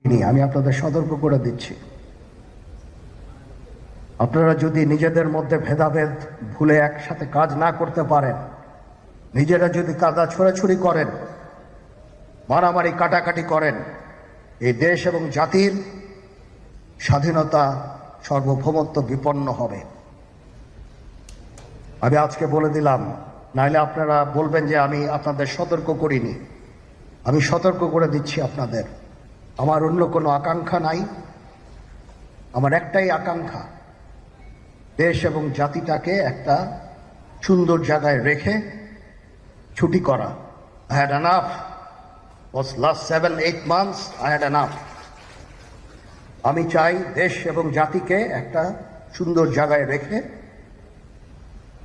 আমি আপনাদের সতর্ক করে দিচ্ছি, আপনারা যদি নিজেদের মধ্যে ভেদাভেদ ভুলে একসাথে কাজ না করতে পারেন, নিজেরা যদি কাদা ছোড়াছুড়ি করেন, মারামারি কাটাকাটি করেন, এই দেশ এবং জাতির স্বাধীনতা সার্বভৌমত্ব বিপন্ন হবে। আমি আজকে বলে দিলাম, নাইলে আপনারা বলবেন যে আমি আপনাদের সতর্ক করিনি। আমি সতর্ক করে দিচ্ছি আপনাদের। আমার অন্য কোনো আকাঙ্ক্ষা নাই, আমার একটাই আকাঙ্ক্ষা, দেশ এবং জাতিটাকে একটা সুন্দর জায়গায় রেখে ছুটি করা। I had enough. Was last 7-8 months I had enough. আমি চাই দেশ এবং জাতিকে একটা সুন্দর জায়গায় রেখে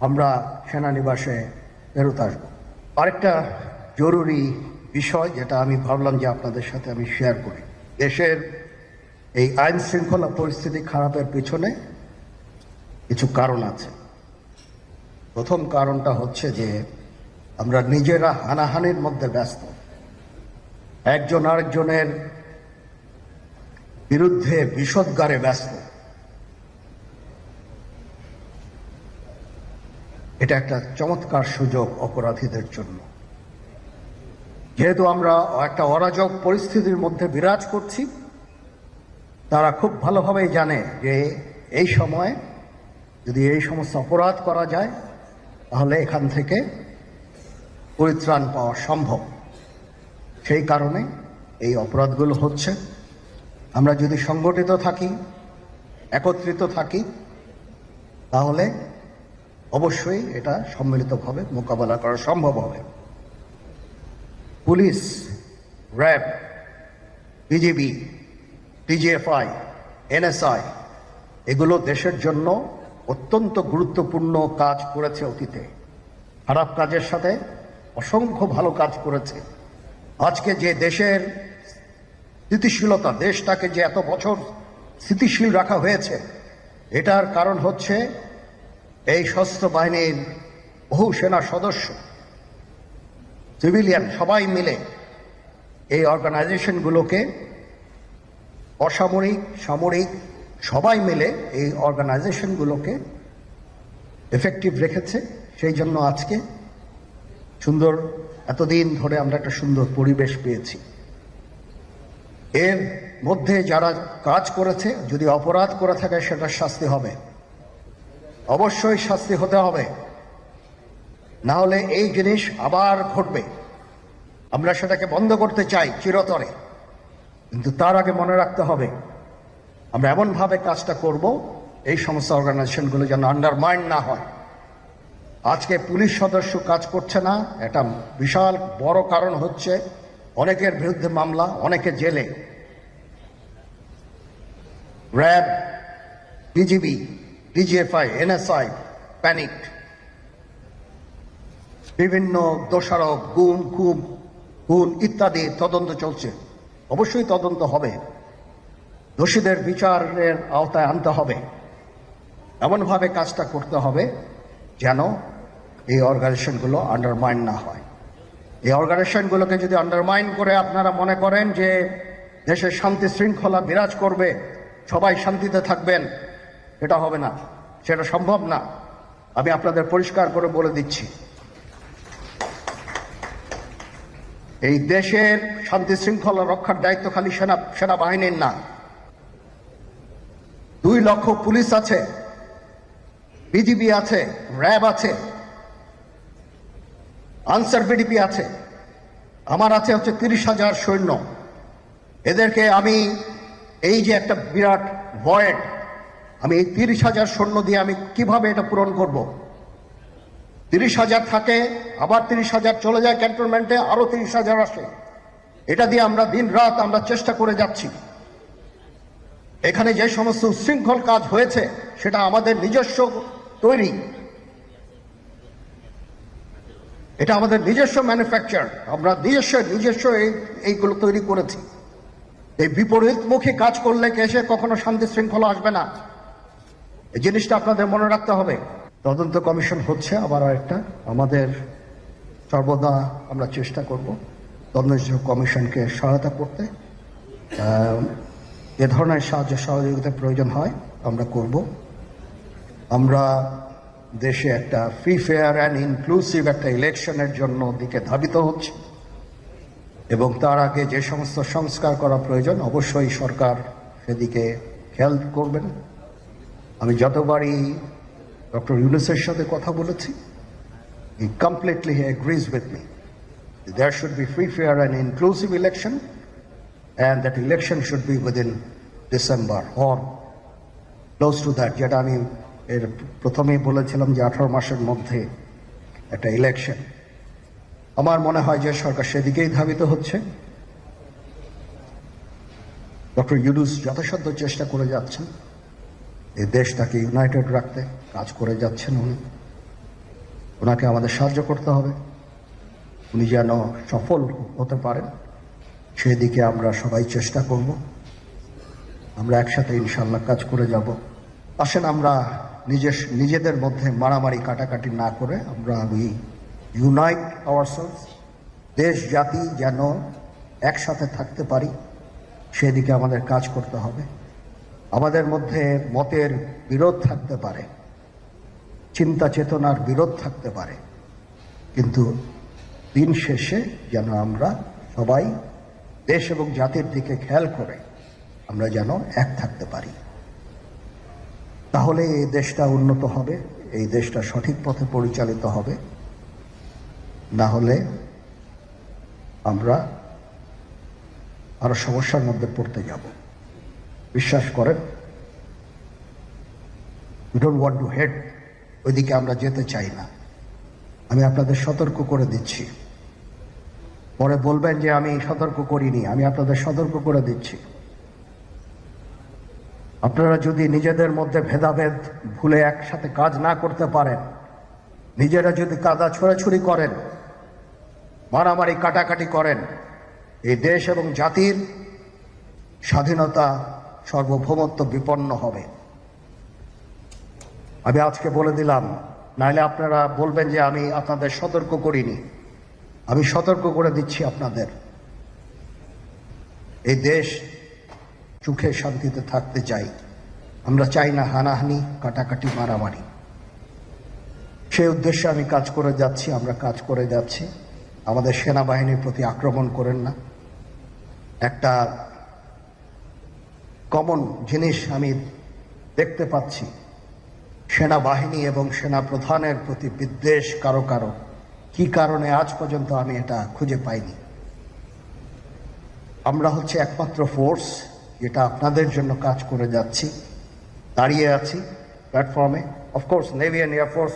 আমরা সেনানিবাসে ফেরত আসব। আরেকটা জরুরি বিষয় যেটা আমি ভাবলাম যে আপনাদের সাথে আমি শেয়ার করি। দেশের এই আইন শৃঙ্খলা পরিস্থিতি খারাপের পিছনে কিছু কারণ আছে। প্রথম কারণটা হচ্ছে যে আমরা নিজেরা হানাহানির মধ্যে ব্যস্ত, একজন আরেকজনের বিরুদ্ধে বিষোদ্গারে ব্যস্ত। এটা একটা চমৎকার সুযোগ অপরাধীদের জন্য। যেহেতু আমরা একটা অরাজক পরিস্থিতির মধ্যে বিরাজ করছি, তারা খুব ভালোভাবেই জানে যে এই সময় যদি এই সমস্ত অপরাধ করা যায় তাহলে এখান থেকে পরিত্রাণ পাওয়া সম্ভব। সেই কারণে এই অপরাধগুলো হচ্ছে। আমরা যদি সংগঠিত থাকি, একত্রিত থাকি, তাহলে অবশ্যই এটা সম্মিলিতভাবে মোকাবেলা করা সম্ভব হবে। Police, RAB, BGB, DGFI, NSI এগুলো দেশের জন্য অত্যন্ত গুরুত্বপূর্ণ কাজ করেছে অতীতে। খারাপ কাজের সাথে অসংখ্য ভালো কাজ করেছে। আজকে যে দেশের স্থিতিশীলতা, দেশটাকে যে এত বছর স্থিতিশীল রাখা হয়েছে, এটার কারণ হচ্ছে এই সশস্ত্র বাহিনীর বহু সেনা সদস্য, সিভিলিয়ান সবাই মিলে এই অর্গানাইজেশনগুলোকে, অসামরিক সামরিক সবাই মিলে এই অর্গানাইজেশনগুলোকে এফেক্টিভ রেখেছে। সেই জন্য আজকে সুন্দর, এতদিন ধরে আমরা একটা সুন্দর পরিবেশ পেয়েছি। এর মধ্যে যারা কাজ করেছে, যদি অপরাধ করে থাকে সেটার শাস্তি হবে, অবশ্যই শাস্তি হতে হবে, না হলে এই জিনিস আবার ঘটবে। আমরা সেটাকে বন্ধ করতে চাই চিরতরে, কিন্তু তার আগে মনে রাখতে হবে আমরা এমনভাবে কাজটা করব এই সমস্ত অর্গানাইজেশনগুলো যেন আন্ডারমাইন না হয়। আজকে পুলিশ সদস্য কাজ করছে না, এটা বিশাল বড় কারণ হচ্ছে অনেকের বিরুদ্ধে মামলা, অনেকে জেলে। RAB, BGB, DGFI, NSI panic, বিভিন্ন দোষারোপ, খুন ইত্যাদি তদন্ত চলছে। অবশ্যই তদন্ত হবে, দোষীদের বিচারের আওতায় আনতে হবে। এমনভাবে কাজটা করতে হবে যেন এই অর্গানাইজেশনগুলো আন্ডারমাইন না হয়। এই অর্গানাইজেশনগুলোকে যদি আন্ডারমাইন করে আপনারা মনে করেন যে দেশের শান্তি শৃঙ্খলা বিরাজ করবে, সবাই শান্তিতে থাকবেন, এটা হবে না, সেটা সম্ভব না। আমি আপনাদের পরিষ্কার করে বলে দিচ্ছি, এই দেশের শান্তি শৃঙ্খলা রক্ষার দায়িত্ব খালি সেনাবাহিনীর না। 2 লক্ষ পুলিশ আছে, বিজিবি আছে, র্যাব আছে, আনসার বিডিপি আছে, আমার আছে হচ্ছে 30,000 সৈন্য। এদেরকে আমি এই যে একটা বিরাট ভয়েড, আমি এই 30,000 সৈন্য দিয়ে আমি কিভাবে এটা পূরণ করব? 30,000 থাকে, আবার 30,000 চলে যায় ক্যান্টনমেন্টে, আরো 30,000 আসে। এটা দিয়ে আমরা দিন রাত আমরা চেষ্টা করে যাচ্ছি। এখানে যে সমস্ত উচ্ছৃঙ্খল কাজ হয়েছে সেটা আমাদের নিজস্ব তৈরি, এটা আমাদের নিজস্ব ম্যানুফ্যাকচার, আমরা নিজস্ব এইগুলো তৈরি করেছি। এই বিপরীতমুখী কাজ করলে কেসে কখনো শান্তি শৃঙ্খলা আসবে না, এই জিনিসটা আপনাদের মনে রাখতে হবে। তদন্ত কমিশন হচ্ছে আবার একটা, আমাদের সর্বদা আমরা চেষ্টা করব তদন্ত কমিশনকে সহায়তা করতে। এ ধরনের সাহায্য সহযোগিতার প্রয়োজন হয় আমরা করব। আমরা দেশে একটা ফ্রি ফেয়ার অ্যান্ড ইনক্লুসিভ একটা ইলেকশনের জন্য দিকে ধাবিত হচ্ছে এবং তার আগে যে সমস্ত সংস্কার করা প্রয়োজন অবশ্যই সরকার সেদিকে খেয়াল করবেন। আমি যতবারই ডক্টর ইউনূসের সাথে কথা বলেছি, he completely agrees with me. There should be free, fair and inclusive election, and that election should be within December or close to that. যেটা আমি এর প্রথমেই বলেছিলাম যে 18 মাসের মধ্যে একটা ইলেকশন। আমার মনে হয় যে সরকার সেদিকেই ধাবিত হচ্ছে। ডক্টর ইউনূস যথাসাধ্য চেষ্টা করে যাচ্ছেন এই দেশটাকে ইউনাইটেড রাখতে, কাজ করে যাচ্ছেন উনি। ওনাকে আমাদের সাহায্য করতে হবে, উনি যেন সফল হতে পারেন সেদিকে আমরা সবাই চেষ্টা করব। আমরা একসাথে ইনশাল্লাহ কাজ করে যাব। আসেন আমরা নিজেদের মধ্যে মারামারি কাটাকাটি না করে আমরা ইউনাইট আওয়ারসেলস, দেশ জাতি যেন একসাথে থাকতে পারি সেদিকে আমাদের কাজ করতে হবে। আমাদের মধ্যে মতের বিরোধ থাকতে পারে, চিন্তা চেতনার বিরোধ থাকতে পারে, কিন্তু দিন শেষে যেন আমরা সবাই দেশ এবং জাতির দিকে খেয়াল করে আমরা যেন এক থাকতে পারি। তাহলে এই দেশটা উন্নত হবে, এই দেশটা সঠিক পথে পরিচালিত হবে। না হলে আমরা আরো সমস্যার মধ্যে পড়তে যাব। বিশ্বাস করেন, we don't want to head, ওইদিকে আমরা যেতে চাই না। আমি আপনাদের সতর্ক করে দিচ্ছি, পরে বলবেন যে আমি সতর্ক করিনি। আমি আপনাদের সতর্ক করে দিচ্ছি, আপনারা যদি নিজেদের মধ্যে ভেদাভেদ ভুলে একসাথে কাজ না করতে পারেন, নিজেরা যদি কাদা ছোড়াছুড়ি করেন, মারামারি কাটাকাটি করেন, এই দেশ এবং জাতির স্বাধীনতা সার্বভৌমত্ব বিপন্ন হবে। আমি আজকে বলে দিলাম, নাহলে আপনারা বলবেন যে আমি আপনাদের সতর্ক করিনি। আমি সতর্ক করে দিচ্ছি আপনাদের। এই দেশ সুখে শান্তিতে থাকতে চাই, আমরা চাই না হানাহানি কাটাকাটি মারামারি। সেই উদ্দেশ্যে আমি কাজ করে যাচ্ছি, আমরা কাজ করে যাচ্ছি। আমাদের সেনাবাহিনীর প্রতি আক্রমণ করেন না। একটা কমন জিনিস আমি দেখতে পাচ্ছি, সেনাবাহিনী এবং সেনা প্রধানের প্রতি বিদ্বেষ কারো কারো। কি কারণে আজ পর্যন্ত আমি এটা খুঁজে পাইনি। আমরা হচ্ছে একমাত্র ফোর্স যেটা আপনাদের জন্য কাজ করে যাচ্ছি, দাঁড়িয়ে আছি প্ল্যাটফর্মে। Of course navy and air force,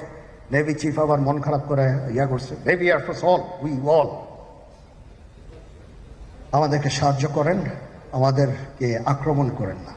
navy chief আবার মন খারাপ করে করছে, নেভি এয়ারফোর্স উই অল আমাদেরকে সাহায্য করেন, আমাদেরকে আক্রমণ করেন না।